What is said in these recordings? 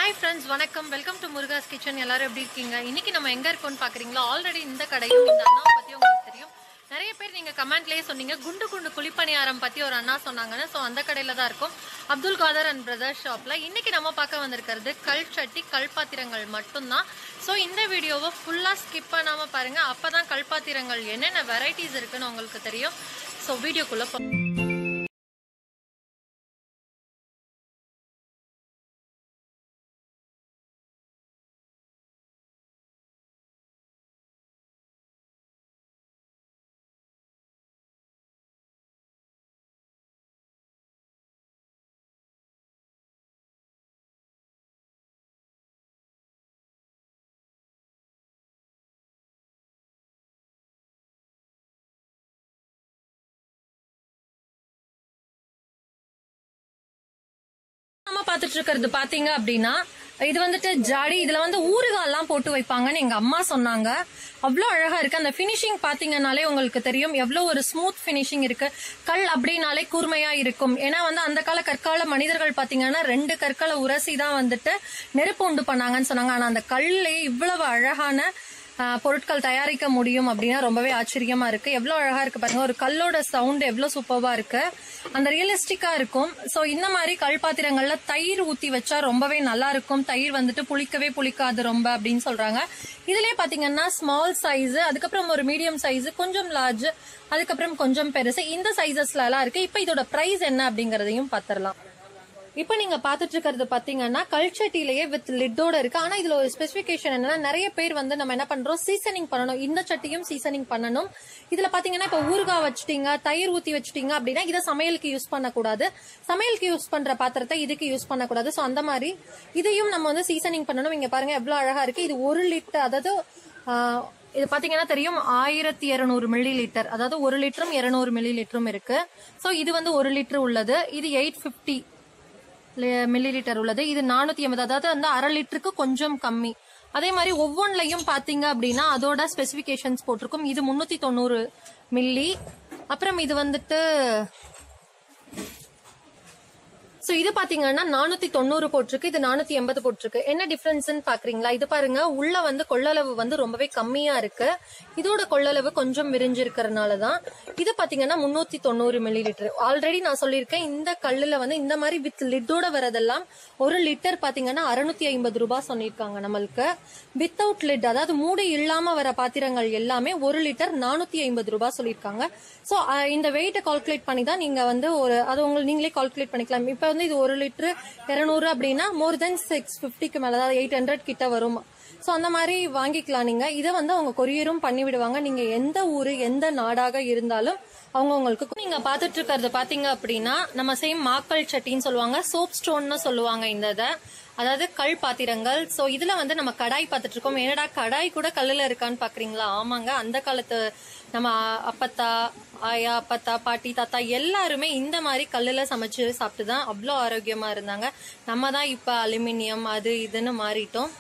Hi friends, வணக்கம். Welcome to Muruga's kitchen. எல்லாரும் எப்படி இருக்கீங்க? இன்னைக்கு நம்ம எங்க இருக்கோம்னு பாக்குறீங்களா? ஆல்ரெடி இந்த கடையும் இந்த அண்ணா பத்தி உங்களுக்கு தெரியும். நிறைய பேர் நீங்க கமெண்ட்லயே சொன்னீங்க குண்டு குண்டு குழிப்பணியாரம் பத்தி ஒரு அண்ணா சொன்னாங்கன்னு. சோ அந்த கடையில தான் இருக்கும். அப்துல் காதர் அண்ட் பிரதர் ஷாப்ல. இன்னைக்கு நம்ம பார்க்க வந்திருக்கிறது கல் சட்டி கல்பாத்திரங்கள் மட்டும்தான். சோ இந்த வீடியோவை ஃபுல்லா ஸ்கிப் பண்ணாம பாருங்க. அப்பதான் கல்பாத்திரங்கள் என்னென்ன வெரைட்டிஸ் இருக்குன்னு உங்களுக்கு தெரியும். சோ வீடியோக்குள்ள பாத்துட்டு இருக்கிறது பாத்தீங்க அப்படின்னா இது வந்துட்டு ஜாடி. இதுல வந்து ஊறுகாய் எல்லாம் போட்டு வைப்பாங்கன்னு எங்க அம்மா சொன்னாங்க. அவ்வளவு அழகா இருக்கு. அந்த பினிஷிங் பாத்தீங்கன்னாலே உங்களுக்கு தெரியும் எவ்வளவு ஒரு ஸ்மூத் பினிஷிங் இருக்கு. கல் அப்படின்னாலே கூர்மையா இருக்கும். ஏன்னா வந்து அந்த கால கற்கால மனிதர்கள் பாத்தீங்கன்னா 2 கற்களை உரசி தான் வந்துட்டு நெருப்பு உண்டு பண்ணாங்கன்னு சொன்னாங்க. ஆனா அந்த கல்லே இவ்வளவு அழகான பொருட்கள் தயாரிக்க முடியும் அப்படின்னா ரொம்பவே ஆச்சரியமா இருக்கு. எவ்வளவு அழகா இருக்கு பாருங்க. ஒரு கல்லோட சவுண்ட் எவ்வளவு சூப்பர்வா இருக்கு. அந்த ரியலிஸ்டிக்கா இருக்கும். சோ இந்த மாதிரி கல் பாத்திரங்கள்ல தயிர் ஊத்தி வச்சா ரொம்பவே நல்லா இருக்கும். தயிர் வந்துட்டு புளிக்கவே புளிக்காது ரொம்ப அப்படின்னு சொல்றாங்க. இதுலயே பாத்தீங்கன்னா ஸ்மால் சைஸ், அதுக்கப்புறம் ஒரு மீடியம் சைஸ், கொஞ்சம் லார்ஜ், அதுக்கப்புறம் கொஞ்சம் பெருசு, இந்த சைசஸ்ல எல்லாம் இருக்கு. இப்ப இதோட பிரைஸ் என்ன அப்படிங்கறதையும் பாத்திரலாம். இப்ப நீங்க பாத்துட்டு இருக்கிறது பாத்தீங்கன்னா கல்ச்சட்டிலேயே வித் லிட்டோட இருக்கு. ஆனா இதுல ஒரு ஸ்பெசிபிகேஷன் என்னன்னா, நிறைய பேர் வந்து நம்ம என்ன பண்றோம், சீசனிங் பண்ணணும். இந்த சட்டியும் சீசனிங் பண்ணணும். இதுல பாத்தீங்கன்னா இப்ப ஊறுகாய் வச்சுட்டீங்க, தயிர் ஊத்தி வச்சுட்டீங்க அப்படின்னா இதை சமையலுக்கு யூஸ் பண்ணக்கூடாது. சமையலுக்கு யூஸ் பண்ற பாத்திரத்தை இதுக்கு யூஸ் பண்ணக்கூடாது. சோ அந்த மாதிரி இதையும் நம்ம வந்து சீசனிங் பண்ணணும். இங்க பாருங்க எவ்வளவு அழகா இருக்கு. இது 1 லிட்டர், அதாவது இது பாத்தீங்கன்னா தெரியும் 1200 மில்லி லிட்டர், அதாவது 1 லிட்டரும் 200 மில்லி லிட்டரும் இருக்கு. சோ இது வந்து 1 லிட்டர் உள்ளது. இது 850 மில்லி லிட்டர் உள்ளது. இது 480, அதாவது வந்து அரை லிட்டருக்கு கொஞ்சம் கம்மி. அதே மாதிரி ஒவ்வொன்றையும் பாத்தீங்க அப்படின்னா அதோட ஸ்பெசிபிகேஷன்ஸ் போட்டிருக்கும். இது 390 மில்லி. அப்புறம் இது வந்துட்டு சோ இது பாத்தீங்கன்னா 490 போட்டிருக்கு, இது 480 போட்டிருக்கு. என்ன டிஃபரன்ஸ் பாக்குறீங்களா? இது பாருங்க, உள்ள வந்து கொள்ளளவு வந்து ரொம்பவே கம்மியா இருக்கு. இதோட கொள்ளளவு கொஞ்சம் விரிஞ்சிருக்கிறதுனாலதான். இது பாத்தீங்கன்னா 390 மில்லி லிட்டர். ஆல்ரெடி நான் சொல்லியிருக்கேன், இந்த கல்லுல வந்து இந்த மாதிரி வித் லிட்டோட வரதெல்லாம் 1 லிட்டர் பாத்தீங்கன்னா 650 ரூபாய் சொல்லியிருக்காங்க நம்மளுக்கு. வித்தவுட் லிட், அதாவது மூடி இல்லாம வர பாத்திரங்கள் எல்லாமே 1 லிட்டர் 450 ரூபாய் சொல்லியிருக்காங்க. சோ இந்த வெயிட்ட கால்குலேட் பண்ணி தான் நீங்க வந்து அது உங்களுக்கு நீங்களே கால்குலேட் பண்ணிக்கலாம். இப்ப வந்து இது 1 லிட்டர் 200 அப்படின்னா மோர் தென் 650க்கு மேல, அதாவது 800 கிட்ட வரும். சோ அந்த மாதிரி வாங்கிக்கலாம். நீங்க இதை வந்து அவங்க கொரியரும் பண்ணி விடுவாங்க. நீங்க எந்த ஊரு எந்த நாடாக இருந்தாலும் அவங்க உங்களுக்கு. நீங்க பாத்துட்டு இருக்கிறது பாத்தீங்க அப்படின்னா நம்ம சேம் மாக்கல் சட்டின்னு சொல்லுவாங்க, சோப் ஸ்டோன்னு சொல்லுவாங்க இந்த இதை, அதாவது கல் பாத்திரங்கள். சோ இதுல வந்து நம்ம கடாய் பாத்துட்டு இருக்கோம். என்னடா கடாய் கூட கல்லுல இருக்கான்னு பாக்குறீங்களா? ஆமாங்க, அந்த காலத்து நம்ம அப்பத்தா, ஆயா, அப்பத்தா, பாட்டி, தாத்தா எல்லாருமே இந்த மாதிரி கல்லுல சமைச்சு சாப்பிட்டுதான் அவ்வளோ ஆரோக்கியமா இருந்தாங்க. நம்ம தான் இப்ப அலுமினியம் அது இதுன்னு மாறிட்டோம்.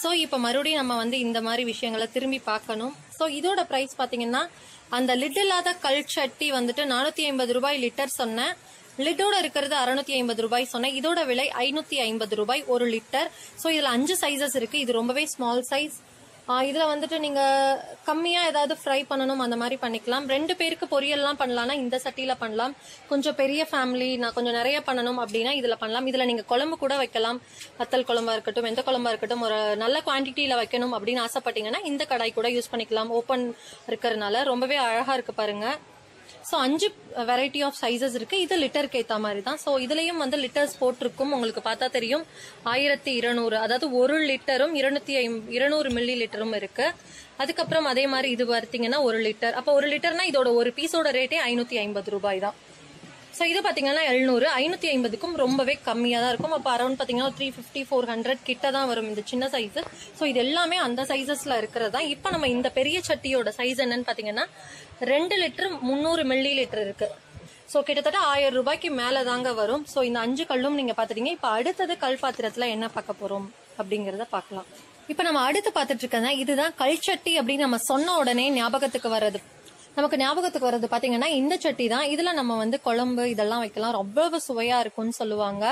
சோ இப்ப மறுபடியும் நம்ம வந்து இந்த மாதிரி விஷயங்களை திரும்பி பார்க்கணும். சோ இதோட பிரைஸ் பாத்தீங்கன்னா அந்த லிட் இல்லாத கல் சட்டி வந்துட்டு 450 ரூபாய் லிட்டர் சொன்னேன். லிட்டோட இருக்கிறது 650 ரூபாய் சொன்னேன். இதோட விலை 550 ரூபாய் 1 லிட்டர். சோ இதுல 5 சைசஸ் இருக்கு. இது ரொம்பவே ஸ்மால் சைஸ். இதுல வந்துட்டு நீங்க கம்மியா ஏதாவது ஃப்ரை பண்ணணும் அந்த மாதிரி பண்ணிக்கலாம். 2 பேருக்கு பொரியல்லாம் பண்ணலாம்னா இந்த சட்டியில பண்ணலாம். கொஞ்சம் பெரிய ஃபேமிலி, நான் கொஞ்சம் நிறைய பண்ணணும் அப்படின்னா இதுல பண்ணலாம். இதுல நீங்க குழம்பு கூட வைக்கலாம். வத்தல் குழம்பா இருக்கட்டும், எந்த குழம்பா இருக்கட்டும், ஒரு நல்ல குவான்டிட்டியில வைக்கணும் அப்படின்னு ஆசைப்பட்டீங்கன்னா இந்த கடாய் கூட யூஸ் பண்ணிக்கலாம். ஓப்பன் இருக்கிறதுனால ரொம்பவே அழகா இருக்கு பாருங்க. சோ 5 வெரைட்டி ஆஃப் சைசஸ் இருக்கு. இது லிட்டருக்கு ஏத்த மாதிரி தான். சோ இதுலயும் வந்து லிட்டர்ஸ் போட்டிருக்கும், உங்களுக்கு பார்த்தா தெரியும். 1200, அதாவது 1 லிட்டரும் 200 மில்லி லிட்டரும் இருக்கு. அதுக்கப்புறம் அதே மாதிரி இது பார்த்தீங்கன்னா 1 லிட்டர். அப்ப 1 லிட்டர்னா இதோட ஒரு பீஸோட ரேட்டே 550 ரூபாய் தான். சோ இது பாத்தீங்கன்னா 700, 550க்கும் ரொம்பவே கம்மியா தான் இருக்கும். அப்ப அரௌண்ட் பாத்தீங்கன்னா 350 400 கிட்ட தான் வரும் இந்த சின்ன சைஸ். சோ இது எல்லாமே அந்த சைசஸ்ல இருக்கிறதா. இப்ப நம்ம இந்த பெரிய சட்டியோட சைஸ் என்னன்னு பாத்தீங்கன்னா 2 லிட்டர் 300 மில்லி லிட்டர் இருக்கு. சோ கிட்டத்தட்ட 1000 ரூபாய்க்கு மேலதாங்க வரும். சோ இந்த 5 கல்லும் நீங்க பாத்துட்டீங்க. இப்ப அடுத்தது கல் பாத்திரத்துல என்ன பார்க்க போறோம் அப்படிங்கறத பாக்கலாம். இப்ப நம்ம அடுத்து பாத்துட்டு இருக்கோம்னா இதுதான் கல் சட்டி அப்படின்னு நம்ம சொன்ன உடனே ஞாபகத்துக்கு வர்றது. நமக்கு ஞாபகத்துக்கு வர்றது பாத்தீங்கன்னா இந்த சட்டி தான். இதுல நம்ம வந்து குழம்பு இதெல்லாம் வைக்கலாம். ரொம்பவே சுவையா இருக்கும்னு சொல்லுவாங்க.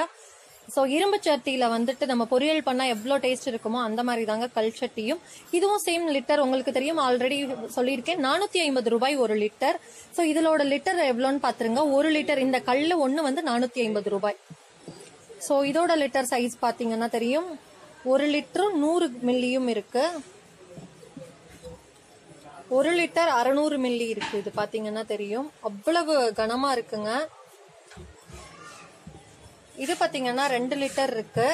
சோ இரும்பு சட்டியில வந்துட்டு நம்ம பொரியல் பண்ணா எவ்வளவு டேஸ்ட் இருக்குமோ அந்த மாதிரி தாங்க கல் சட்டியும். இதுவும் சேம் லிட்டர் உங்களுக்கு தெரியும், ஆல்ரெடி சொல்லியிருக்கேன், 450 ரூபாய் 1 லிட்டர். சோ இதோட லிட்டர் எவ்வளோன்னு பாத்துருங்க. 1 லிட்டர் இந்த கல்லு ஒண்ணு வந்து 450 ரூபாய். சோ இதோட லிட்டர் சைஸ் பாத்தீங்கன்னா தெரியும், 1 லிட்டரும் 100 மில்லியும் இருக்கு, 1 லிட்டர் 600 மில்லி இருக்கு. இது பாத்தீங்கன்னா தெரியும், அவ்வளவு கனமா இருக்குங்க. இது பாத்தீங்கன்னா 2 லிட்டர் இருக்கு.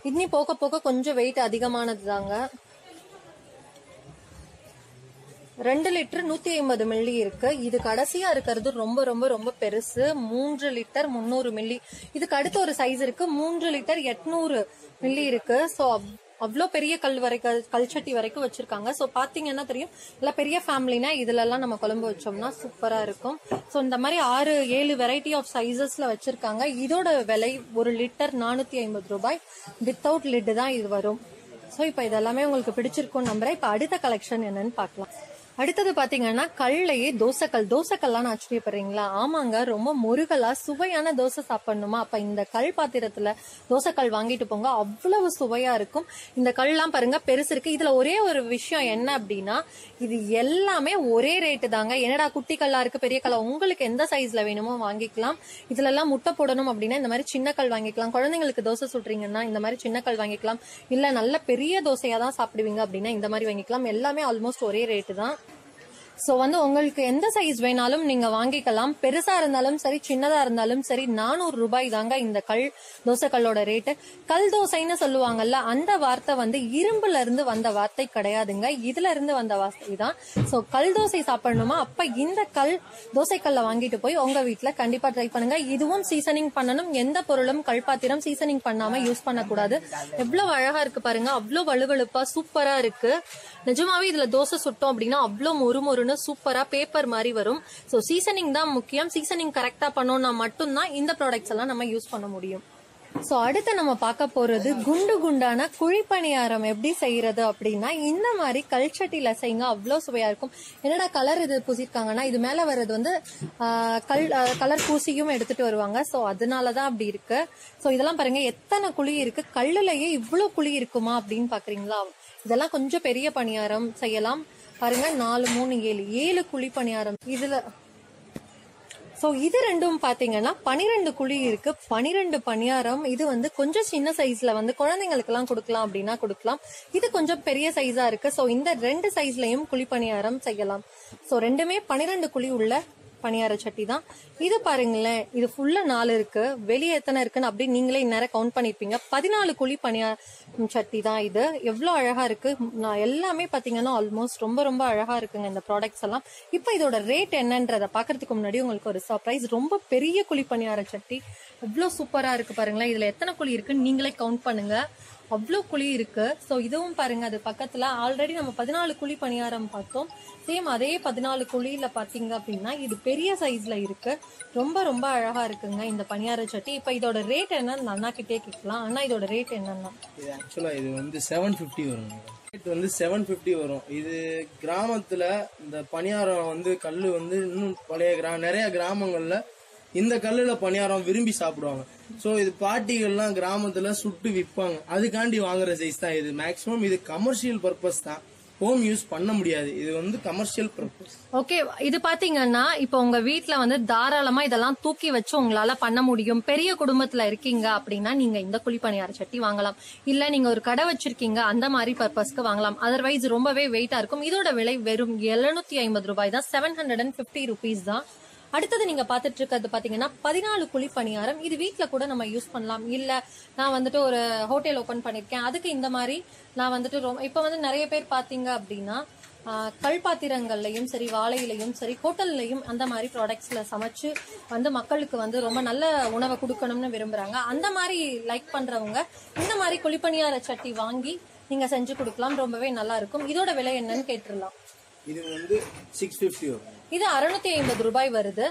இன்னி போக போக கொஞ்சம் வெயிட் அதிகமானது தாங்க. 2 லிட்டர் 150 மில்லி இருக்கு. இது கடைசியா இருக்கிறது ரொம்ப ரொம்ப ரொம்ப பெருசு, 3 லிட்டர் 300 மில்லி. இதுக்கு அடுத்து ஒரு சைஸ் இருக்கு, 3 லிட்டர் 800 மில்லி இருக்கு. சோ அவ்வளோ பெரிய கல் சட்டி வரைக்கும் வச்சிருக்காங்க. சோ பாத்தீங்கன்னா தெரியும், இல்ல பெரிய ஃபேமிலினா இதுல எல்லாம் நம்ம குழம்பு வச்சோம்னா சூப்பரா இருக்கும். சோ இந்த மாதிரி 6-7 வெரைட்டி ஆஃப் சைசஸ்ல வச்சிருக்காங்க. இதோட விலை 1 லிட்டர் 450 ரூபாய். வித்தவுட் லிட் தான் இது வரும். சோ இப்ப இதெல்லாமே உங்களுக்கு பிடிச்சிருக்கும் நம்புறேன். இப்ப அடுத்த கலெக்ஷன் என்னன்னு பாக்கலாம். அடுத்தது பாத்தீங்கன்னா கல்லையே தோசைக்கல்லாம் ஆச்சரியப்படுறீங்களா? ஆமாங்க, ரொம்ப முருகலா சுவையான தோசை சாப்பிடணுமா? அப்ப இந்த கல் பாத்திரத்துல தோசைக்கல் வாங்கிட்டு போங்க, அவ்வளவு சுவையா இருக்கும். இந்த கல்லாம் பாருங்க பெருசு இருக்கு. இதுல ஒரே ஒரு விஷயம் என்ன அப்படின்னா, இது எல்லாமே ஒரே ரேட்டு தாங்க. என்னடா குட்டி கல்லா இருக்கு பெரிய கல்லா, உங்களுக்கு எந்த சைஸ்ல வேணுமோ வாங்கிக்கலாம். இதுல எல்லாம் முட்டை போடணும் அப்படின்னா இந்த மாதிரி சின்ன கல் வாங்கிக்கலாம். குழந்தைங்களுக்கு தோசை சுடுறீங்கன்னா இந்த மாதிரி சின்ன கல் வாங்கிக்கலாம். இல்ல நல்ல பெரிய தோசையா தான் சாப்பிடுவீங்க அப்படின்னா இந்த மாதிரி வாங்கிக்கலாம். எல்லாமே ஆல்மோஸ்ட் ஒரே ரேட்டு தான். சோ வந்து உங்களுக்கு எந்த சைஸ் வேணாலும் நீங்க வாங்கிக்கலாம். பெருசா இருந்தாலும் சரி சின்னதா இருந்தாலும் சரி 400 ரூபாய் தாங்க இந்த தோசை கல்லோட ரேட்டு. கல் தோசைன்னு சொல்லுவாங்கல்ல, அந்த வார்த்தை வந்து இரும்புல இருந்து வந்த வார்த்தை கிடையாதுங்க, இதுல இருந்து வந்த வார்த்தை தான். சோ கல் தோசை சாப்பிடணுமா, அப்ப இந்த தோசை கல்லை வாங்கிட்டு போய் உங்க வீட்டுல கண்டிப்பா ட்ரை பண்ணுங்க. இதுவும் சீசனிங் பண்ணணும். எந்த பொருளும் கல் பாத்திரம் சீசனிங் பண்ணாம யூஸ் பண்ணக்கூடாது. எவ்வளவு அழகா இருக்கு பாருங்க, அவ்வளவு வலுவழுப்பா சூப்பரா இருக்கு. நிஜமாவே இதுல தோசை சுட்டோம் அப்படின்னா அவ்வளவு மொறுமொறுன்னு சூப்பரா பேப்பர் மாதிரி வரும். சோ சீசனிங் தான் முக்கியம். சீசனிங் கரெக்டா பண்ணோம்னா மட்டும்தான் இந்த ப்ராடக்ட்ஸ் எல்லாம் நம்ம யூஸ் பண்ண முடியும். சோ அடுத்து நம்ம பார்க்க போறது குண்டான குழிப்பணியாரம் எப்படி செய்யறது அப்படின்னா, இந்த மாதிரி கல்சட்டில செய்யுங்க, அவ்வளவு சுவையா இருக்கும். என்னடா கலர் இது பூசிருக்காங்கன்னா, இது மேல வர்றது வந்து கலர் பூசியும் எடுத்துட்டு வருவாங்க. சோ அதனாலதான் அப்படி இருக்கு. சோ இதெல்லாம் பாருங்க எத்தனை குழி இருக்கு, கல்லுலயே இவ்வளவு குழி இருக்குமா அப்படின்னு பாக்குறீங்களா? இதெல்லாம் கொஞ்சம் பெரிய பணியாரம் செய்யலாம். பாருங்க 4, 3, 7 குழி பணியாரம் இதுல. சோ இது ரெண்டும் பாத்தீங்கன்னா 12 குழி இருக்கு, 12 பணியாரம். இது வந்து கொஞ்சம் சின்ன சைஸ்ல வந்து குழந்தைங்களுக்கு எல்லாம் கொடுக்கலாம் அப்படின்னா கொடுக்கலாம். இது கொஞ்சம் பெரிய சைஸா இருக்கு. சோ இந்த 2 சைஸ்லயும் குழி பணியாரம் செய்யலாம். சோ ரெண்டுமே 12 குழி உள்ள பணியார சட்டி தான். இது பாருங்களேன், இது ஃபுல்லா 4 இருக்கு, வெளியே எத்தனை இருக்குன்னு அப்படி நீங்களே இந்நேரம் கவுண்ட் பண்ணிருப்பீங்க. 14 குழி பணியார சட்டி தான் இது. எவ்வளவு அழகா இருக்கு. நான் எல்லாமே பாத்தீங்கன்னா ஆல்மோஸ்ட் ரொம்ப ரொம்ப அழகா இருக்குங்க இந்த ப்ராடக்ட்ஸ் எல்லாம். இப்ப இதோட ரேட் என்னன்றத பாக்குறதுக்கு முன்னாடி உங்களுக்கு ஒரு சர்ப்ரைஸ். ரொம்ப பெரிய குழி பணியார சட்டி, எவ்வளவு சூப்பரா இருக்கு பாருங்களேன். இதுல எத்தனை குழி இருக்குன்னு நீங்களே கவுண்ட் பண்ணுங்க, அவ்வளோ குழி இருக்கு. சோ இதுவும் பாருங்க, அது பக்கத்துல ஆல்ரெடி நம்ம 14 குழி பணியாரம் பார்த்தோம். சேம் அதே 14 குழியில பாத்தீங்க அப்படின்னா இது பெரிய சைஸ்ல இருக்கு. ரொம்ப ரொம்ப அழகா இருக்குங்க இந்த பணியார சட்டி. இப்ப இதோட ரேட் என்னன்னு அண்ணா கிட்டே கேட்கலாம். அண்ணா இதோட ரேட் என்னன்னா? ஆக்சுவலா இது வந்து 750 வரும். ரேட் வந்து 750 வரும். இது கிராமத்துல இந்த பணியாரம் வந்து கல்லு வந்து இன்னும் பழைய நிறைய கிராமங்கள்ல இந்த கல்லுல பணியாரம் விரும்பி சாப்பிடுவாங்க. சோ இது பாட்டிகள்லாம் கிராமத்துல சுட்டு விற்பாங்க, அதுக்காண்டி வாங்குற சைஸ் தான் இது. மேக்சிமம் இது கமர்ஷியல் பர்பஸ் தான், ஹோம் யூஸ் பண்ண முடியாது. இது வந்து கமர்ஷியல் பர்பஸ். ஓகே, இது பாத்தீங்கன்னா இப்போ உங்க வீட்ல வந்து தாராளமா இதெல்லாம் தூக்கி வச்சு உங்களால பண்ண முடியும். பெரிய குடும்பத்துல இருக்கீங்க அப்படின்னா நீங்க இந்த குழி பணியார சட்டி வாங்கலாம். இல்ல நீங்க ஒரு கடை வச்சிருக்கீங்க அந்த மாதிரி பர்பஸ்க்கு வாங்கலாம். அதர்வைஸ் ரொம்பவே வெயிட்டா இருக்கும். இதோட விலை வெறும் 750 ரூபாய் தான், 750 ருபீஸ் தான். அடுத்தது நீங்க பாத்துட்டு இருக்கிறது பாத்தீங்கன்னா 14 குழி பணியாரம். இது வீட்ல கூட நம்ம யூஸ் பண்ணலாம். இல்ல நான் வந்துட்டு ஒரு ஹோட்டல் ஓபன் பண்ணிருக்கேன், அதுக்கு இந்த மாதிரி நான் வந்துட்டு இப்ப வந்து நிறைய பேர் பாத்தீங்க அப்படின்னா கல் பாத்திரங்கள்லயும் சரி, வாழையிலையும் சரி, ஹோட்டல்லையும் அந்த மாதிரி ப்ராடக்ட்ஸ்ல சமைச்சு வந்து மக்களுக்கு வந்து ரொம்ப நல்ல உணவை கொடுக்கணும்னு விரும்புறாங்க. அந்த மாதிரி லைக் பண்றவங்க இந்த மாதிரி குழிப்பணியார சட்டி வாங்கி நீங்க செஞ்சு கொடுக்கலாம், ரொம்பவே நல்லா இருக்கும். இதோட விலை என்னன்னு கேட்டுடலாம். இது வந்து 650 வரும். இது 650 ரூபாய் வருது.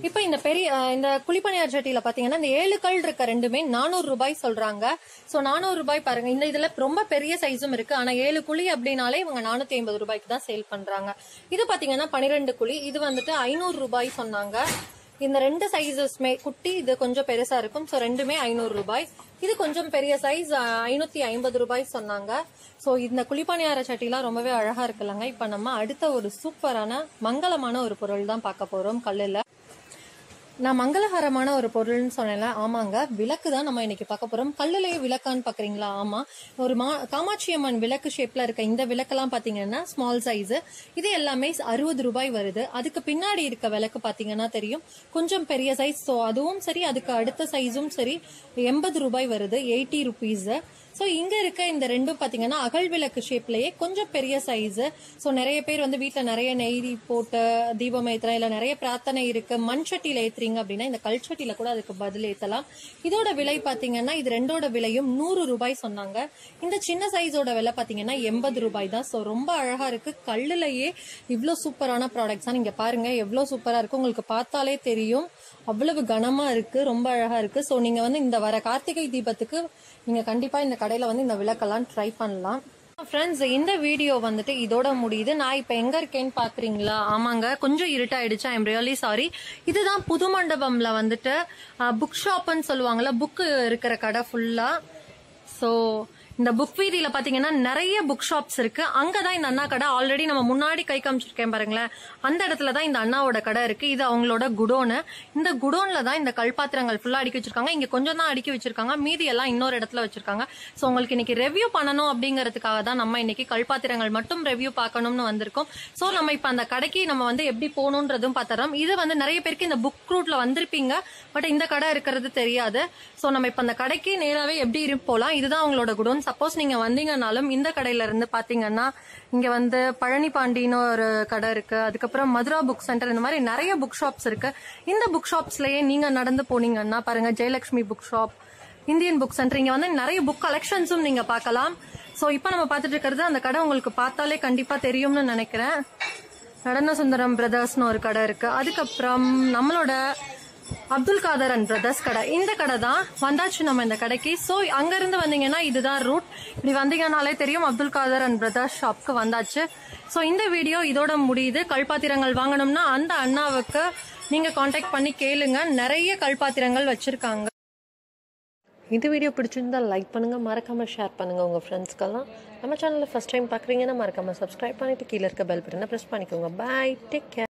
இப்ப இந்த குழிப்பணியார சட்டியில பாத்தீங்கன்னா இந்த 7 கல் இருக்க ரெண்டுமே 400 ரூபாய் சொல்றாங்க. சோ 400 ரூபாய் பாருங்க. இந்த இதுல ரொம்ப பெரிய சைஸும் இருக்கு, ஆனா 7 குழி அப்படின்னாலே இவங்க 450 ரூபாய்க்கு தான் சேல் பண்றாங்க. இது பாத்தீங்கன்னா 12 குழி, இது வந்துட்டு 500 ரூபாய் சொன்னாங்க. இந்த 2 சைஸஸ்மே குட்டி, இது கொஞ்சம் பெருசா இருக்கும். சோ ரெண்டுமே 500 ரூபாய். இது கொஞ்சம் பெரிய சைஸ் 550 ரூபாய் சொன்னாங்க. சோ இந்த குழிப்பணியார சட்டிலாம் ரொம்பவே அழகா இருக்குல்லங்க. இப்ப நம்ம அடுத்த ஒரு சூப்பரான மங்களமான ஒரு பொருள் தான் பார்க்க போறோம் கல்லுல. நான் மங்களகரமான ஒரு பொருள்னு சொன்னேன்ல, ஆமாங்க, விளக்கு தான் நம்ம இன்னைக்கு பார்க்க போறோம். கல்லுலயே விளக்கான்னு பாக்குறீங்களா? ஆமா, ஒரு காமாட்சி அம்மன் விளக்கு ஷேப்ல இருக்க இந்த விளக்கெல்லாம் பாத்தீங்கன்னா ஸ்மால் சைஸ். இது எல்லாமே 60 ரூபாய் வருது. அதுக்கு பின்னாடி இருக்க விளக்கு பாத்தீங்கன்னா தெரியும், கொஞ்சம் பெரிய சைஸ். ஸோ அதுவும் சரி, அதுக்கு அடுத்த சைஸும் சரி 80 ரூபாய் வருது, 80 ருபீஸ். ஸோ இங்க இருக்க இந்த ரெண்டும் பாத்தீங்கன்னா அகல் விளக்கு ஷேப்லயே கொஞ்சம் பெரிய சைஸ். ஸோ நிறைய பேர் வந்து வீட்டுல நிறைய நெய் போட்டு தீபம் ஏத்துறா, இல்ல நிறைய பிரார்த்தனை இருக்கு, மண் சட்டியில ஏத்துறீங்க அப்படின்னா இந்த கல் சட்டியில கூட அதுக்கு பதில் ஏத்தலாம். இதோட விலை பாத்தீங்கன்னா இது ரெண்டோட விலையும் 100 ரூபாய் சொன்னாங்க. இந்த சின்ன சைஸோட விலை பாத்தீங்கன்னா 80 ரூபாய் தான். ஸோ ரொம்ப அழகா இருக்கு. கல்லுலயே இவ்வளவு சூப்பரான ப்ராடக்ட்ஸ் நீங்க பாருங்க, எவ்வளவு சூப்பரா இருக்கு, உங்களுக்கு பார்த்தாலே தெரியும். அவ்வளவு கனமா இருக்கு, ரொம்ப அழகா இருக்கு. சோ நீங்க வந்து இந்த வர கார்த்திகை தீபத்துக்கு நீங்க கண்டிப்பா இந்த கடையில வந்து இந்த விளக்கெல்லாம் ட்ரை பண்ணலாம். ஃப்ரெண்ட்ஸ், இந்த வீடியோ வந்துட்டு இதோட முடியுது. நான் இப்ப எங்க இருக்கேன்னு பாக்குறீங்களா? ஆமாங்க, கொஞ்சம் இருட்டாயிடுச்சு, ஐ எம் ரியலி சாரி. இதுதான் புது மண்டபம்ல வந்துட்டு புக் ஷாப்னு சொல்லுவாங்கல்ல, புக் இருக்கிற கடை ஃபுல்லா. சோ இந்த புக் வீதியில பாத்தீங்கன்னா நிறைய புக் ஷாப்ஸ் இருக்கு. அங்கதான் இந்த அண்ணா கடை. ஆல்ரெடி நம்ம முன்னாடி கை காமிச்சிருக்கேன் பாருங்களேன், அந்த இடத்துலதான் இந்த அண்ணாவோட கடை இருக்கு. இது அவங்களோட குடோனு. இந்த குடோன்ல தான் இந்த கல்பாத்திரங்கள் ஃபுல்லா அடுக்கி வச்சிருக்காங்க. இங்க கொஞ்சம் தான் அடுக்கி வச்சிருக்காங்க, மீதி எல்லாம் இன்னொரு இடத்துல வச்சிருக்காங்க. சோ உங்களுக்கு இன்னைக்கு ரெவ்யூ பண்ணணும் அப்படிங்கறதுக்காக தான் நம்ம இன்னைக்கு கல்பாத்திரங்கள் மட்டும் ரெவ்யூ பார்க்கணும்னு வந்திருக்கோம். சோ நம்ம இப்ப அந்த கடைக்கு நம்ம வந்து எப்படி போகணும்ன்றதும் பாத்துறோம். இது வந்து நிறைய பேருக்கு இந்த புக் ரூட்ல வந்திருப்பீங்க, பட் இந்த கடை இருக்கிறது தெரியாது. சோ நம்ம இப்ப அந்த கடைக்கு நேராவே எப்படி போலாம். இதுதான் அவங்களோட குடோன். சப்போஸ் நீங்க வந்தீங்கன்னாலும் இந்த கடையில இருந்து பாத்தீங்கன்னா இங்க வந்து பழனி பாண்டின்னு ஒரு கடை இருக்கு, அதுக்கப்புறம் மதுரா புக் சென்டர், இந்த மாதிரி நிறைய புக் ஷாப்ஸ் இருக்கு. இந்த புக் ஷாப்ஸ்லயே நீங்க நடந்து போனீங்கன்னா பாருங்க, Jayalakshmi book shop, Indian book centre, இங்க வந்து நிறைய புக் கலெக்ஷன்ஸும் நீங்க பார்க்கலாம். சோ இப்ப நம்ம பாத்துட்டு இருக்கிறது அந்த கடை உங்களுக்கு பார்த்தாலே கண்டிப்பா தெரியும்னு நினைக்கிறேன். நடன சுந்தரம் பிரதர்ஸ்னு ஒரு கடை இருக்கு. அதுக்கப்புறம் நம்மளோட அப்துல் காதர் அண்ட் பிரதர்ஸ் கடை, இந்த கடை தான். வந்தாச்சு நம்ம இந்த கடைக்கு. சோ அங்க இருந்து வந்தீங்கன்னா இதுதான் ரூட். இப்படி வந்தீங்கன்னாலே தெரியும் அப்துல் காதர் அண்ட் பிரதர்ஸ் ஷாப்க்கு வந்தாச்சு. சோ இந்த வீடியோ இதோட முடியுது. கல்பாத்திரங்கள் வாங்கணும்னா அந்த அண்ணாவுக்கு நீங்க கான்டாக்ட் பண்ணி கேளுங்க, நிறைய கல்பாத்திரங்கள் வச்சிருக்காங்க. இந்த வீடியோ பிடிச்சிருந்தா லைக் பண்ணுங்க, மறக்காம ஷேர் பண்ணுங்க உங்க ஃப்ரெண்ட்ஸ்க்கெல்லாம். நம்ம சேனல்ல ஃபர்ஸ்ட் டைம் பாக்குறீங்கன்னா மறக்காம சப்ஸ்கிரைப் பண்ணிட்டு கீழே இருக்க பெல் பட்டனை பிரஸ் பண்ணிக்கோங்க. Bye, take care.